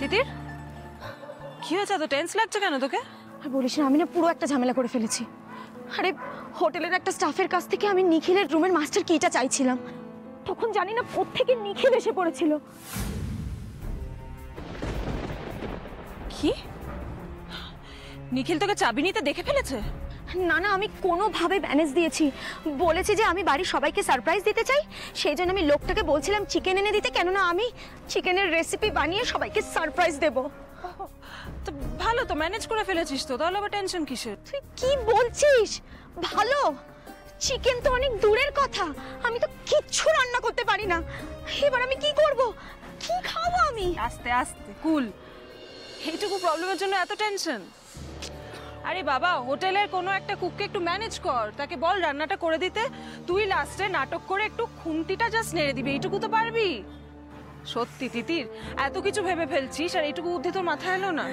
তিতির কি হয়েছে? এত টেন্স লাগছে কেন তোকে? আর বলিস না, আমি না পুরো একটা ঝামেলা করে ফেলেছি। আরে হোটেলের একটা স্টাফের কাছ থেকে আমি নিখিলের রুমের মাস্টার কিটা চাইছিলাম, তখন জানি না কোত্থেকে নিখিল এসে পড়েছিল। কি? নিখিল তোকে চাবি নিতে দেখে ফেলেছে? না না, আমি কোনোভাবে ম্যানেজ দিয়েছি। বলেছি যে আমি বাড়ির সবাইকে সারপ্রাইজ দিতে চাই, সেই জন্য আমি লোকটাকে বলছিলাম চিকেন এনে দিতে, কেননা আমি চিকেনের রেসিপি বানিয়ে সবাইকে সারপ্রাইজ দেব। তো ভালো, তো ম্যানেজ করে ফেলেছিস তো, তাহলে আবার টেনশন কিসের? তুই কি বলছিস? ভালো? চিকেন তো অনেক দূরের কথা, আমি তো কিচ্ছু রান্না করতে পারি না। এবার আমি কি করব? কি খাবো আমি? আস্তে আস্তে কুল। এইটুকু প্রবলেমের জন্য এত টেনশন? আরে বাবা, হোটেলের কোনো একটা কুককে একটু ম্যানেজ কর, তাকে বল রান্নাটা করে দিতে। তুই লাস্টে নাটক করে একটু খুন্তিটা জাস্ট নেড়ে দিবি, এইটুকু তো পারবি। সত্যি তিতির, এত কিছু ভেবে ফেলছিস আর এইটুকু বুদ্ধি তোর মাথায় এলো না?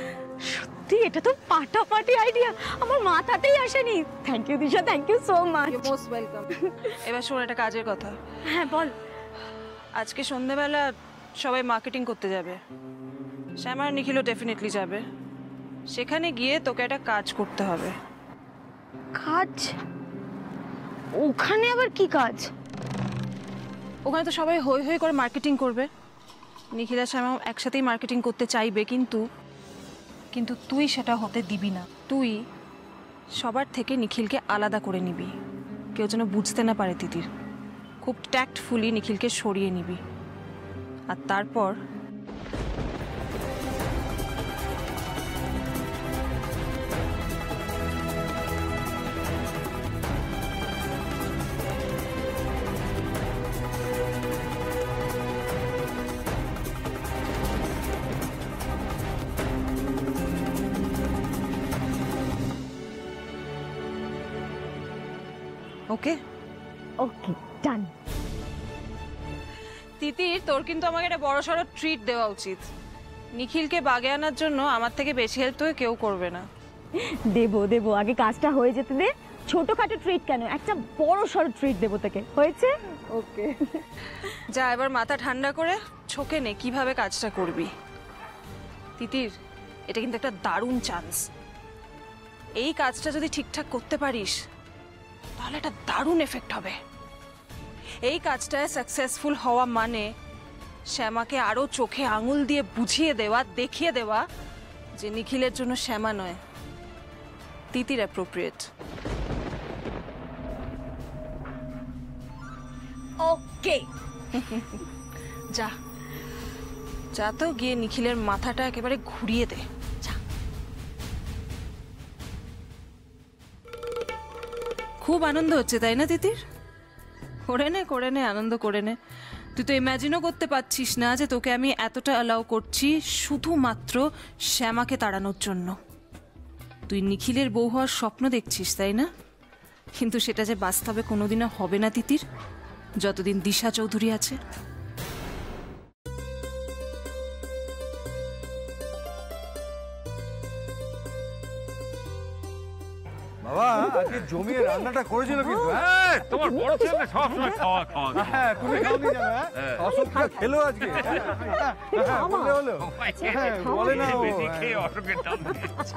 সত্যি এটা তো পাটাপাটি আইডিয়া, আমার মাথাতেই আসেনি। Thank you Disha, thank you so much. You most welcome. এবার শোন, একটা কাজের কথা। হ্যাঁ বল। আজকে সন্ধ্যাবেলা সবাই মার্কেটিং করতে যাবে। শ্যামা আর নিখিলও ডেফিনেটলি যাবে। সেখানে গিয়ে তোকে একটা কাজ করতে হবে। কাজ? ওখানে আবার কি কাজ? ওখানে তো সবাই হই হই করে মার্কেটিং করবে। নিখিল আর শ্যামা একসাথেই মার্কেটিং করতে চাইবে, কিন্তু তুই সেটা হতে দিবি না। তুই সবার থেকে নিখিলকে আলাদা করে নিবি, কেউ যেন বুঝতে না পারে তিতির। খুব ট্যাক্টফুলি নিখিলকে সরিয়ে নিবি, আর তারপর ওকে ওকে ডান। তিতির, তোর কিন্তু আমাকে একটা বড়সড় ট্রিট দেওয়া উচিত। নিখিলকে বাগে আনার জন্য আমার থেকে বেশি হেল্প তোকে কেউ করবে না। দেবো দেবো, আগে কাজটা হয়ে যেতে দে। ছোটখাটো ট্রিট কেন, একটা বড় সড় ট্রিট দেবো তোকে। হয়েছে? ওকে যা, এবার মাথা ঠান্ডা করে ছকে নে কিভাবে কাজটা করবি। তিতির, এটা কিন্তু একটা দারুণ চান্স। এই কাজটা যদি ঠিকঠাক করতে পারিস তাহলে একটা দারুণ এফেক্ট হবে। এই কাজটায় সাকসেসফুল হওয়া মানে শ্যামাকে আরো চোখে আঙুল দিয়ে বুঝিয়ে দেওয়া, দেখিয়ে দেওয়া যে নিখিলের জন্য শ্যামা নয়, তিতির অ্যাপ্রোপ্রিয়েট। ওকে যা যা, তো গিয়ে নিখিলের মাথাটা একেবারে ঘুরিয়ে দে। যা। খুব আনন্দ হচ্ছে তাই না তিতির? করে নে আনন্দ করে নে। তুই তো ইম্যাজিনও করতে পারছিস না যে তোকে আমি এতটা অ্যালাউ করছি শুধুমাত্র শ্যামাকে তাড়ানোর জন্য। তুই নিখিলের বউ হওয়ার স্বপ্ন দেখছিস তাই না? কিন্তু সেটা যে বাস্তবে কোনোদিনও হবে না তিতির, যতদিন দিশা চৌধুরী আছে। বাবা আজকে জমিয়ে রান্নাটা করেছিল কিন্তু। তোমার বড় ছেলে সব সময় খাওয়া খাওয়া। হ্যাঁ তুমি খাওনি জানো? অশোকটা খেলো আজকে। বললে হলো? বলে না বেশি খেয়ে অসুখের টান দিয়েছে।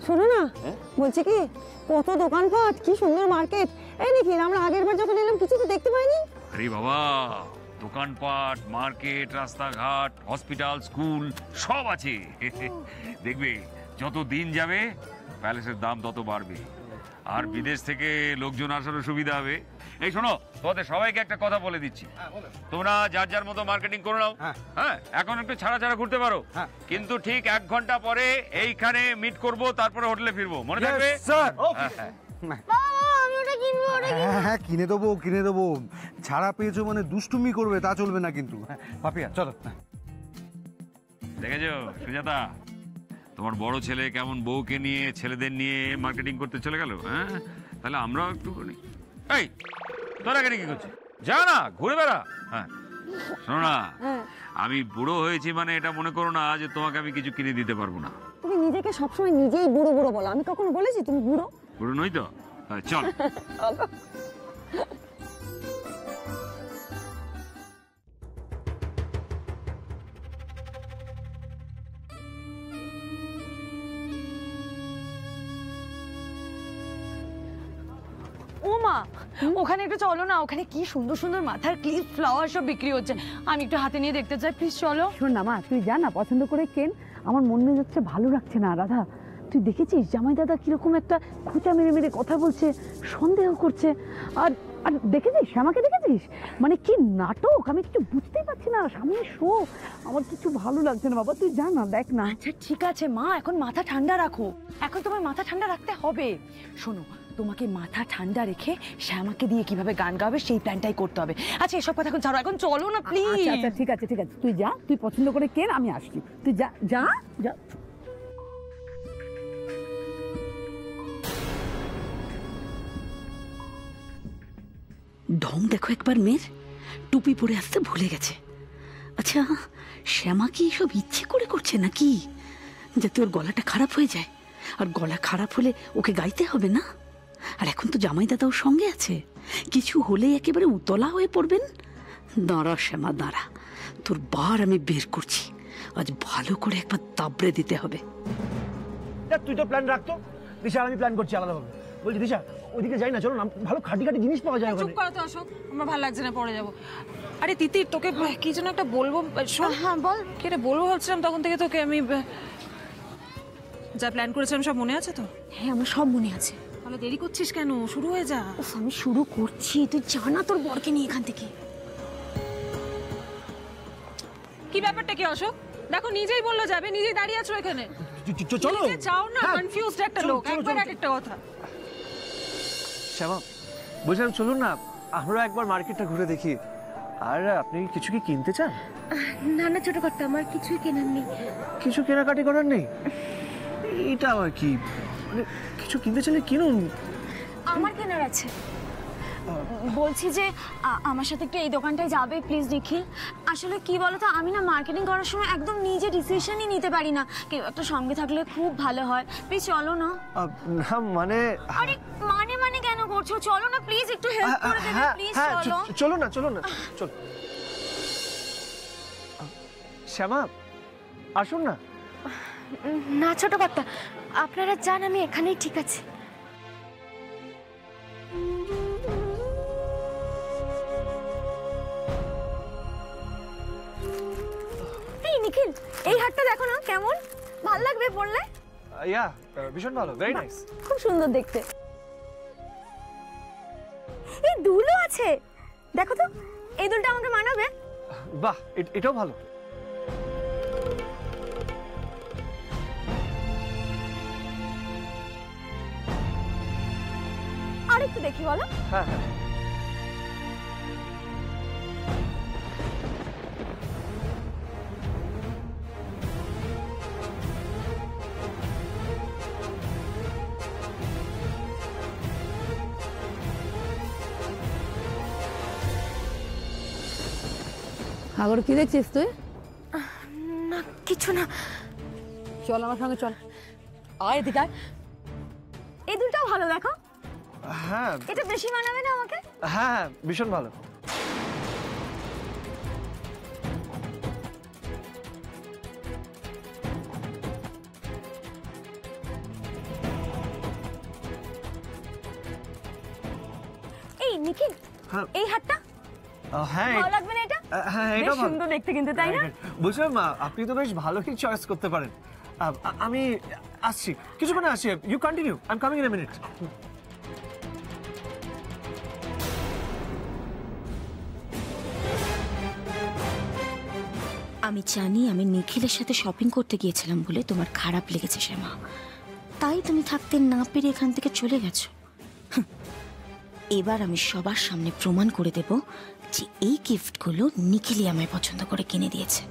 শোনো না, বলছি কি কত দোকানপাট, কি সুন্দর মার্কেট। এই নিখিল, আমরা আগের বার যখন এলাম কিছু তো দেখতে পাইনি। আরে বাবা, দোকানপাট, মার্কেট, রাস্তাঘাট, হসপিটাল, স্কুল সব আছে। দেখবে যত দিন যাবে প্যালেসের দাম তত বাড়বে, আর বিদেশ থেকে লোকজন আসারও সুবিধা হবে। এই শোনো, তোমাদের সবাইকে একটা কথা বলে দিচ্ছি, তোমরা যার যার মতো মার্কেটিং করে নাও। হ্যাঁ, এখন একটু ছাড়া ছাড়া ঘুরতে পারো, কিন্তু ঠিক 1 ঘন্টা পরে এইখানে মিট করব, তারপরে হোটেলে ফিরবো, মনে থাকবে? হ্যাঁ কিনে দেবো কিনে দেবো। ছাড়া পেয়েছো মানে দুষ্টুমি করবে তা চলবে না কিন্তু। পাপিয়া চলো। দেখেছো সুজাতা, তোমার বড় ছেলে কেমন বউকে নিয়ে ছেলেদের নিয়ে মার্কেটিং করতে চলে গেল। হ্যাঁ, তাহলে আমরাও একটু করি। এই তোরা এখানে কি করছিস? যা না, ঘুরে বেড়া। হ্যাঁ শোনো না, আমি বুড়ো হয়েছি মানে এটা মনে করো না যে তোমাকে আমি কিছু কিনে দিতে পারবো না। তুমি নিজেকে সবসময় নিজেই বুড়ো বুড়ো বলো, আমি কখনো বলেছি তুমি বুড়ো? বুড়ো নই তো। চল। ও মা, ওখানে একটু চলো না, ওখানে কি সুন্দর সুন্দর মাথার ক্লিপ ফ্লাওয়ার সব বিক্রি হচ্ছে, আমি একটু হাতে নিয়ে দেখতে চাই, প্লিজ চলো। শোন না মা, তুই যা না, পছন্দ করে কেন। আমার মন মেয়ে যাচ্ছে, ভালো লাগছে না রাধা। তুই দেখেছিস জামাই দাদা কিরকম একটা খোঁচা মেরে মেরে কথা বলছে, সন্দেহ করছে। আর আর দেখেছিস শ্যামাকে, দেখেছিস মানে কি নাটক, আমি কিছু বুঝতেই পারছি না। সামনে শো, আমার কিছু ভালো লাগছে না বাবা, তুই যা না, দেখ না। আচ্ছা ঠিক আছে মা, এখন মাথা ঠান্ডা রাখো, এখন তোমার মাথা ঠান্ডা রাখতে হবে। শোনো, তোমাকে মাথা ঠান্ডা রেখে শ্যামাকে দিয়ে কিভাবে গান গাবে সেই প্ল্যানটাই করতে হবে। আচ্ছা এসব কথা এখন ছাড়ো, এখন চলো না প্লিজ। আচ্ছা আচ্ছা ঠিক আছে ঠিক আছে, তুই যা, তুই পছন্দ করে কেন, আমি আসছি, তুই যা যা যা। ঢং দেখো একবার মেয়ের, টুপি পরে আসতে ভুলে গেছে। আচ্ছা শ্যামা কি এসব ইচ্ছে করে করছে নাকি, যাতে ওর গলাটা খারাপ হয়ে যায়? আর গলা খারাপ হলে ওকে গাইতে হবে না? আর এখন তো জামাই দাদা ওর সঙ্গে আছে, কিছু হলেই একেবারে উতলা হয়ে পড়বেন। দাঁড়া শ্যামা দাঁড়া, তোর বার আমি বের করছি, আজ ভালো করে একবার দাবড়ে দিতে হবে। তুই তো প্ল্যান রাখতো, দিশা আমি প্ল্যান করছি আলাদাভাবে। বলছি দিশা ওইদিকে যাই না, চলো না, ভালো খাটি খাটি জিনিস পাওয়া যায় চুপ ওখানে। করো তো অশোক, আমার ভালো লাগছে না, পড়ে যাবো। আরে তিতির, তোকে কি যেন একটা বলবো, শোন। হ্যাঁ বল। কি রে বলবো ভাবছিলাম তখন থেকে তোকে আমি, যা প্ল্যান করেছিলাম সব মনে আছে তো? হ্যাঁ আমার সব মনে আছে। তাহলে দেরি করছিস কেন, শুরু হয়ে যা। উফ, আমি শুরু করছি, তুই জানা তোর বরকে নিয়ে এখান থেকে। কি ব্যাপারটা কি অশোক? দেখো নিজেই বললো যাবে, নিজেই দাঁড়িয়ে আছো এখানে। চলো নিজে চাও না, হ্যাঁ, কনফিউজড একটা চলো, লোক, চলো, একবার চলো। এক একটা কথা। শ্যামা বলছিলাম চলুন না, আমরা একবার মার্কেটটা ঘুরে দেখি। আর আপনি কিছু কি কিনতে চান? না না ছোট কর্তা, আমার কিছুই কেনার নেই। কিছু কেনাকাটি করার নেই? এটা আবার কি, মানে কিছু কিনতে চাইলে কিনুন। আমার কেনার আছে। বলছি যে আমার সাথে একটু এই দোকানটায় যাবে প্লিজ নিখিল। আসলে কি বলতো, আমি না মার্কেটিং করার সময় একদম নিজে ডিসিশনই নিতে পারি না, কেউ একটা সঙ্গে থাকলে খুব ভালো হয়। প্লিজ চলো না। না মানে আরে মানে মানে কেন করছো, চলো না প্লিজ, একটু হেল্প করে দেবে হ্যাঁ প্লিজ, হ্যাঁ চলো। চলো না, চলো না, চল। শ্যামা আসুন না। না ছোট কর্তা, আপনারা যান, আমি এখানেই ঠিক আছে। এই নিখিল, এই হাটটা দেখো না কেমন, ভাল লাগবে পড়লে। ইয়া ভীষণ ভালো, ভেরি নাইস। খুব সুন্দর দেখতে। এই দুলও আছে, দেখো তো, এই দুলটা আমাকে মানাবে। বাহ, এটাও ভালো। আর একটু দেখি বলো। হ্যাঁ হ্যাঁ সাগর কি দেখছিস তুই? না কিছু না। চল আমার সঙ্গে চল, আয় এদিকে আয়। এই দুলটাও ভালো, দেখো হ্যাঁ এটা বেশি মানাবে না আমাকে? হ্যাঁ ভীষণ ভালো। এই নিখিল, হ্যাঁ। এই হাটটা হ্যাঁ ভালো লাগবে না এটা? হ্যাঁ বেশ এটা ভালো। সুন্দর দেখতে কিন্তু, তাই না? বুঝলাম, আপনি তো বেশ ভালোই চয়েস করতে পারেন। আমি আসছি, কিছুক্ষণে আসছি। You continue, I am coming in a minute. আমি জানি আমি নিখিলের সাথে শপিং করতে গিয়েছিলাম বলে তোমার খারাপ লেগেছে শ্যামা, তাই তুমি থাকতে না পেরে এখান থেকে চলে গেছো। হুঁ, এবার আমি সবার সামনে প্রমাণ করে দেব যে এই গিফটগুলো নিখিলই আমায় পছন্দ করে কিনে দিয়েছে।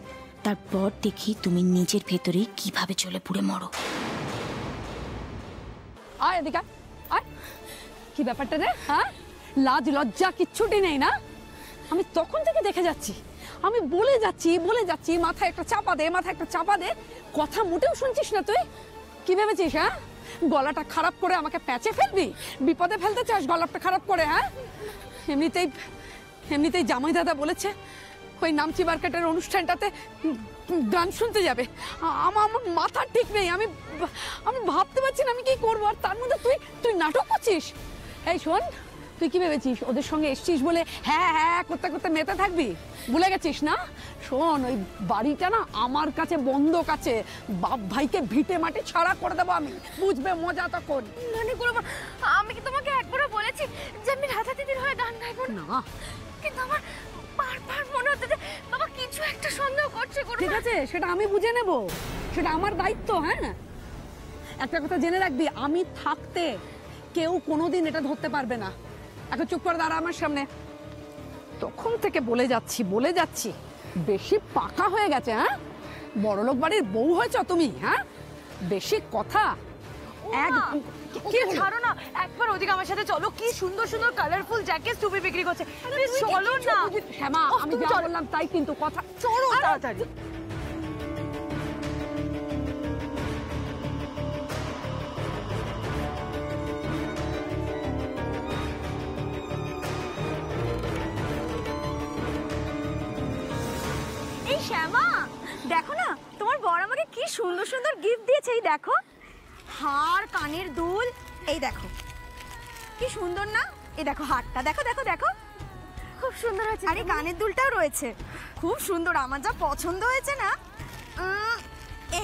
তারপর দেখি তুমি নিজের ভেতরে কিভাবে চলে পুড়ে মরো। আয় এদিকে আয়, আয়। কি ব্যাপারটা রে, হ্যাঁ? লাজ লজ্জা কিচ্ছুটি নেই না? আমি তখন থেকে দেখে যাচ্ছি, আমি বলে যাচ্ছি মাথায় একটা চাপা দে, মাথায় একটা চাপা দে, কথা মোটেও শুনছিস না তুই। কি ভেবেছিস, হ্যাঁ? গলাটা খারাপ করে আমাকে প্যাচে ফেলবি, বিপদে ফেলতে চাস গলাটা খারাপ করে, হ্যাঁ? এমনিতেই জামাই দাদা বলেছে ওই নামচি মার্কেটের অনুষ্ঠানটাতে গান শুনতে যাবে। আমার মাথা ঠিক নেই, আমি ভাবতে পারছি না আমি কি করবো। আর তার মধ্যে তুই নাটক করছিস। এই শোন, তুই কি ভেবেছিস ওদের সঙ্গে এসছিস বলে হ্যাঁ হ্যাঁ করতে করতে মেতে থাকবি? ভুলে গেছিস না? শোন, ওই বাড়িটা না আমার কাছে বন্ধক আছে। বাপ ভাইকে ভিটে মাটি ছাড়া করে দেবো আমি, বুঝবে মজা তখন। মানে করবো, আমি কি তোমাকে একবারও বলেছি যে আমি রাধা দিদির হয়ে গান গাইবো না? না, কিন্তু আমার বারবার মনে হচ্ছে যে বাবা কিছু একটা সন্দেহ করছে। ঠিক আছে, সেটা আমি বুঝে নেব, সেটা আমার দায়িত্ব। হ্যাঁ, একটা কথা জেনে রাখবি, আমি থাকতে কেউ কোনোদিন এটা ধরতে পারবে না। এখন চুপ করে দাঁড়া আমার সামনে। তখন থেকে বলে যাচ্ছি বেশি পাকা হয়ে গেছে। হ্যাঁ, বড়লোক বাড়ির বউ হয়েছ তুমি। হ্যাঁ, বেশি কথা। ছাড়ো না, একবার ওদিকে আমার সাথে চলো। কি সুন্দর সুন্দর কালারফুল জ্যাকেট টুপি বিক্রি করছে। চলো না শ্যামা, আমি যা বললাম তাই কিন্তু কথা। চলো তাড়াতাড়ি। এই শ্যামা, দেখো না তোমার বর আমাকে কি সুন্দর সুন্দর গিফট দিয়েছে। এই দেখো, হার, কানের দুল। এই দেখো কি সুন্দর না? এই দেখো হারটা, দেখো দেখো দেখো, খুব সুন্দর হয়েছে। আরে কানের দুলটাও রয়েছে, খুব সুন্দর। আমার যা পছন্দ হয়েছে না।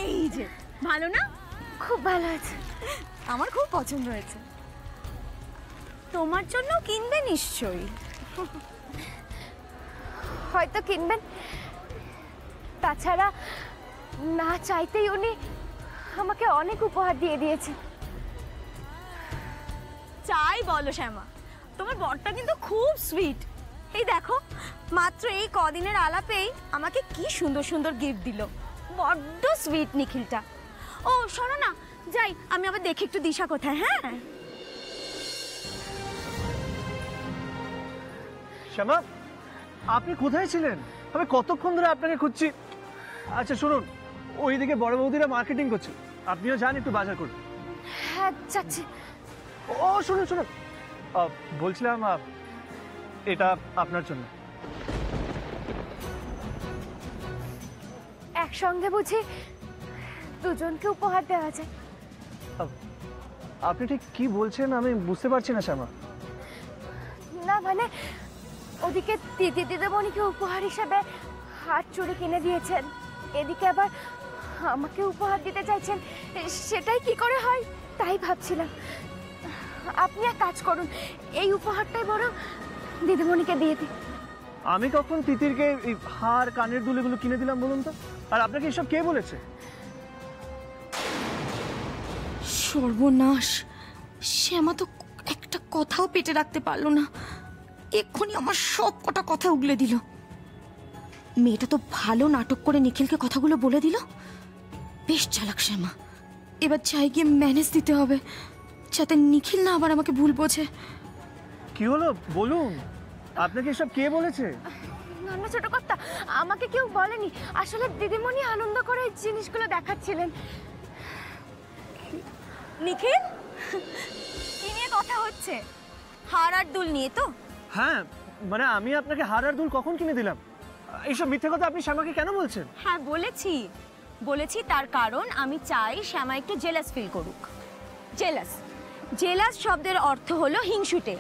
এই যে, ভালো না? খুব ভালো হয়েছে, আমার খুব পছন্দ হয়েছে। তোমার জন্য কিনবে নিশ্চয়ই। হয়তো কিনবেন, তাছাড়া না চাইতেই উনি আমাকে অনেক উপহার দিয়ে দিয়েছে। চাই বলো শ্যামা, তোমার বরটা কিন্তু খুব সুইট। এই দেখো, মাত্র এই কদিনের আলাপেই আমাকে কি সুন্দর সুন্দর গিফট দিল। বড্ড সুইট নিখিলটা। ও শোনো না, যাই আমি আবার দেখি একটু দিশা কোথায়। হ্যাঁ শ্যামা, আপনি কোথায় ছিলেন? আমি কতক্ষণ ধরে আপনাকে খুঁজছি। আচ্ছা শুনুন, ওইদিকে বড় বৌদিরা মার্কেটিং করছে, আপনিও যান একটু বাজার করুন। হ্যাঁ যাচ্ছি। ও শুনুন শুনুন, বলছিলাম এটা আপনার জন্য। একসঙ্গে বুঝি দুজনকে উপহার দেওয়া যায়? আপনি ঠিক কি বলছেন আমি বুঝতে পারছি না শ্যামা। না মানে, ওদিকে দিদি দিদিমণিকে উপহার হিসেবে হাত চুড়ি কিনে দিয়েছেন, এদিকে আবার আমাকে উপহার দিতে চাইছেন। সেটাই কি করে হয় তাই ভাবছিলাম। আপনি এক কাজ করুন, এই উপহারটাই বরং দিদিমণিকে দিয়ে দিন। আমি কখন তিতিরকে এই হার, কানের দুল এগুলো কিনে দিলাম বলুন তো? আর আপনাকে এসব কে বলেছে? সর্বনাশ, শ্যামা তো একটা কথাও পেটে রাখতে পারলো না। এক্ষুনি আমার সব কটা কথা উগলে দিল। মেয়েটা তো ভালো নাটক করে নিখিলকে কথাগুলো বলে দিল। বেশ চালাক শ্যামা। এবার চাই গিয়ে ম্যানেজ দিতে হবে, যাতে নিখিল না আবার আমাকে ভুল বোঝে। কি হলো বলুন, আপনাকে এসব কে বলেছে? না না ছোট কর্তা, আমাকে কেউ বলেনি। আসলে দিদিমণি আনন্দ করে এই জিনিসগুলো দেখাচ্ছিলেন। নিখিল, কি নিয়ে কথা হচ্ছে? হার আর দুল নিয়ে তো? হ্যাঁ, মানে আমি আপনাকে হার আর দুল কখন কিনে দিলাম? এইসব মিথ্যে কথা আপনি শ্যামাকে কেন বলছেন? হ্যাঁ বলেছি, তার কারণ আমি চাই শ্যামা একটু জেলাস ফিল করুক। জেলাস শব্দের অর্থ হলো হিংসুটে।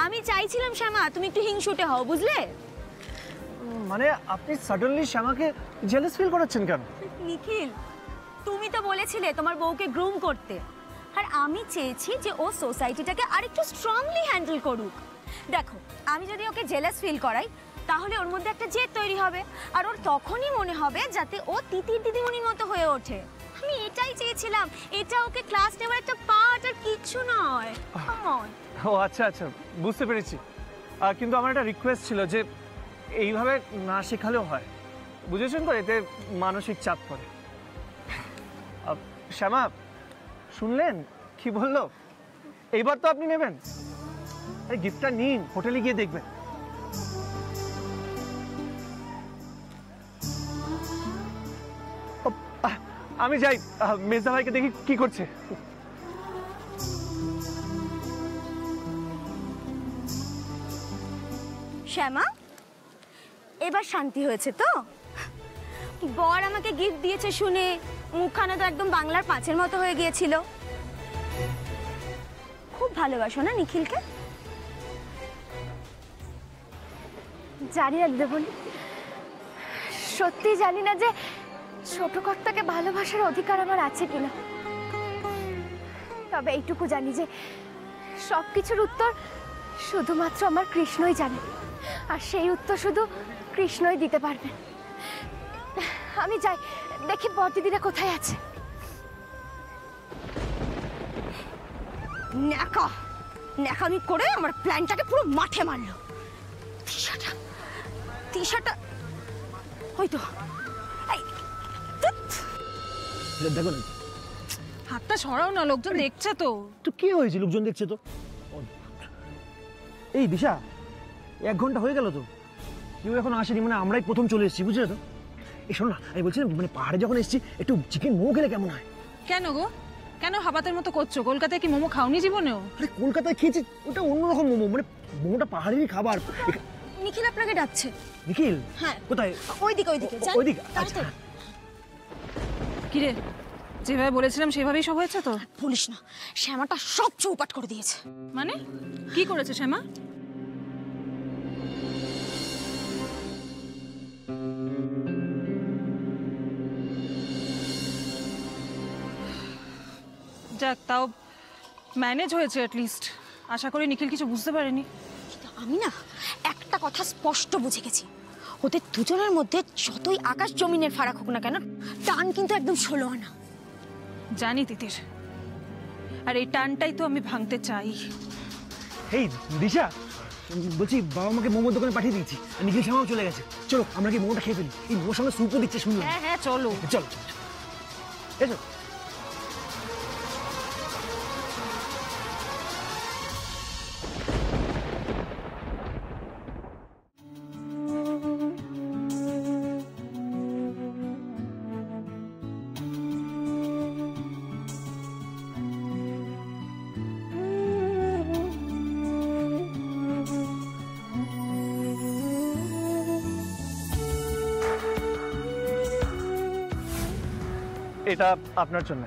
আমি চাইছিলাম শ্যামা তুমি একটু হিংসুটে হও, বুঝলে? মানে আপনি সাডেনলি শ্যামাকে জেলাস ফিল করাচ্ছেন কেন? নিখিল, তুমি তো বলেছিলে তোমার বউকে গ্রুম করতে, আর আমি চেয়েছি যে ও সোসাইটিটাকে আরেকটু স্ট্রংলি হ্যান্ডেল করুক। দেখো, আমি যদি ওকে জেলাস ফিল করাই তাহলে ওর মধ্যে একটা জেদ তৈরি হবে, আর ওর তখনই মনে হবে যাতে ও তিতির দিদিমণির মতো হয়ে ওঠে। আমি এটাই চেয়েছিলাম। এটা ওকে ক্লাস নেওয়ার একটা পার্ট, আর কিচ্ছু নয়। Come on. ও আচ্ছা আচ্ছা, বুঝতে পেরেছি। কিন্তু আমার একটা রিকোয়েস্ট ছিল যে এইভাবে না শেখালেও হয়, বুঝেছেন তো? এতে মানসিক চাপ পড়ে। শ্যামা, শুনলেন কি বললো? এইবার তো আপনি নেবেন। আরে গিফটটা নিন, হোটেলে গিয়ে দেখবেন। আমি যাই, মেজদা ভাইকে দেখি কি করছে। শ্যামা, এবার শান্তি হয়েছে তো? বর আমাকে গিফট দিয়েছে শুনে মুখখানা তো একদম বাংলার পাঁচের মতো হয়ে গিয়েছিল। খুব ভালোবাসো না নিখিলকে? জানি না দিদিমণি, সত্যি জানি না যে ছোট কর্তাকে ভালোবাসার অধিকার আমার আছে কিনা। তবে এইটুকু জানি যে সব কিছুর উত্তর শুধুমাত্র আমার কৃষ্ণই জানে, আর সেই উত্তর শুধু কৃষ্ণই দিতে পারবেন। আমি যাই, দেখি বড়দিদিরা কোথায় আছে। ন্যাকামি করে আমার প্ল্যানটাকে পুরো মাঠে মারলো। তিশাটা হয়তো দেখো না, হাতটা সরাও না, লোকজন দেখছে তো। তো কি হয়েছে? লোকজন দেখছে তো। এই দিশা, 1 ঘন্টা হয়ে গেল তো, কেউ এখন আসেনি, মানে আমরাই প্রথম চলে এসেছি, বুঝলে তো? এই শোনো না, আমি বলছি মানে পাহাড়ে যখন এসেছি একটু চিকেন মোমো খেলে কেমন হয়? কেন গো, কেন হাবাতের মতো করছো? কলকাতায় কি মোমো খাওনি জীবনেও? আরে কলকাতায় খেয়েছি, ওটা অন্যরকম মোমো, মানে মোমোটা পাহাড়েরই খাবার। নিখিল আপনাকে ডাকছে। নিখিল? হ্যাঁ। কোথায়? ওইদিকে ওইদিকে ওইদিকে? আচ্ছা। কিরে, যেভাবে বলেছিলাম সেভাবেই সব হয়েছে তো? বলিস না, শ্যামাটা সব চৌপাট করে দিয়েছে। মানে কি করেছে শ্যামা? যাক, তাও ম্যানেজ হয়েছে অ্যাটলিস্ট। আশা করি নিখিল কিছু বুঝতে পারেনি। কিন্তু আমি না একটা কথা স্পষ্ট বুঝে গেছি, ওদের দুজনের মধ্যে যতই আকাশ জমিনের ফারাক হোক না কেন, টান কিন্তু একদম 16 আনা। জানি তিতির, আর এই টানটাই তো আমি ভাঙতে চাই। এই দিশা, বলছি বাবা মাকে মোমোর দোকানে পাঠিয়ে দিয়েছি, নিখিল শ্যামাও চলে গেছে। চলো আমরা কি মোমোটা খেয়ে ফেলি? এই মোমোর সঙ্গে স্যুপও দিচ্ছে, শুনলাম। হ্যাঁ হ্যাঁ চলো চলো এসো। এটা আপনার জন্য।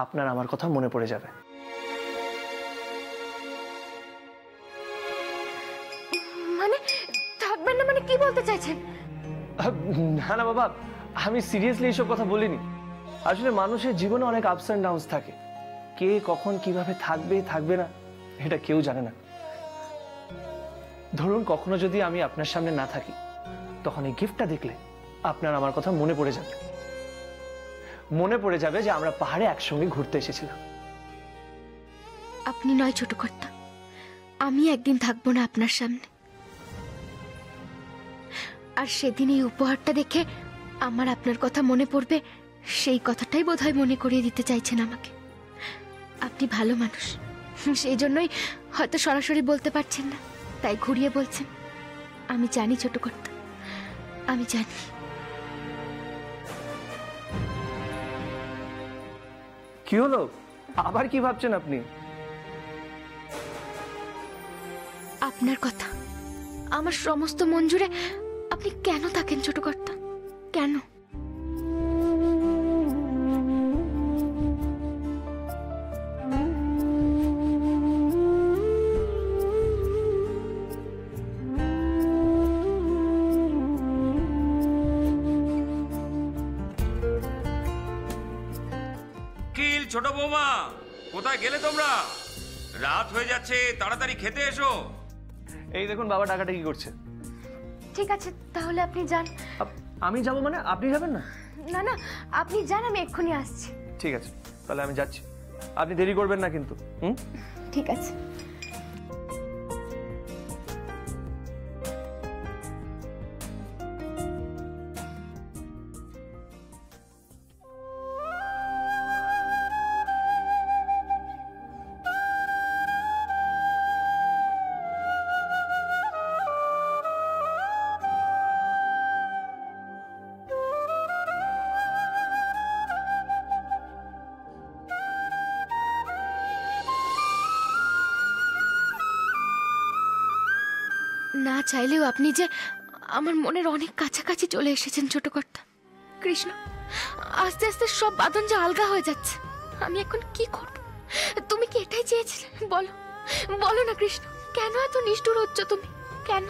আপনার আমার কথা মনে পড়ে যাবে। মানে থাকবেন না মানে কি বলতে চাইছেন? না না বাবা, আমি সিরিয়াসলি এসব কথা বলিনি। আসলে মানুষের জীবনে অনেক আপস অ্যান্ড ডাউনস থাকে, কে কখন কিভাবে থাকবে থাকবে না এটা কেউ জানে না। ধরুন কখনো যদি আমি আপনার সামনে না থাকি, তখন এই গিফটটা দেখলে আপনার আমার কথা মনে পড়ে যাবে। মনে পড়ে যাবে যে আমরা পাহাড়ে একসঙ্গে ঘুরতে এসেছিলাম। আপনি নয় ছোট কর্তা, আমি একদিন থাকবো না আপনার সামনে, আর সেদিন এই উপহারটা দেখে আমার আপনার কথা মনে পড়বে, সেই কথাটাই বোধহয় মনে করিয়ে দিতে চাইছেন আমাকে। আপনি ভালো মানুষ, সেই জন্যই হয়তো সরাসরি বলতে পারছেন না, তাই ঘুরিয়ে বলছেন। আমি জানি ছোট কর্তা, আমি জানি। কি হলো, আবার কি ভাবছেন আপনি? আপনার কথা, আমার সমস্ত মন জুড়ে আপনি কেন থাকেন ছোট কর্তা, কেন? ছোট বৌমা, কোথায় গেলে তোমরা? রাত হয়ে যাচ্ছে, তাড়াতাড়ি খেতে এসো। এই দেখুন বাবা টাকাটা কি করছে। ঠিক আছে তাহলে আপনি যান, আমি যাব মানে আপনি যাবেন না? না না, আপনি যান, আমি এক্ষুনি আসছি। ঠিক আছে, তাহলে আমি যাচ্ছি। আপনি দেরি করবেন না কিন্তু। হুম, ঠিক আছে। না চাইলেও আপনি যে আমার মনের অনেক কাছাকাছি চলে এসেছেন ছোট কর্তা। কৃষ্ণ, আস্তে আস্তে সব বাঁধন যে আলগা হয়ে যাচ্ছে। আমি এখন কি করব? তুমি কি এটাই চেয়েছিলে? বলো বলো না কৃষ্ণ, কেন এত নিষ্ঠুর হচ্ছ তুমি? কেন?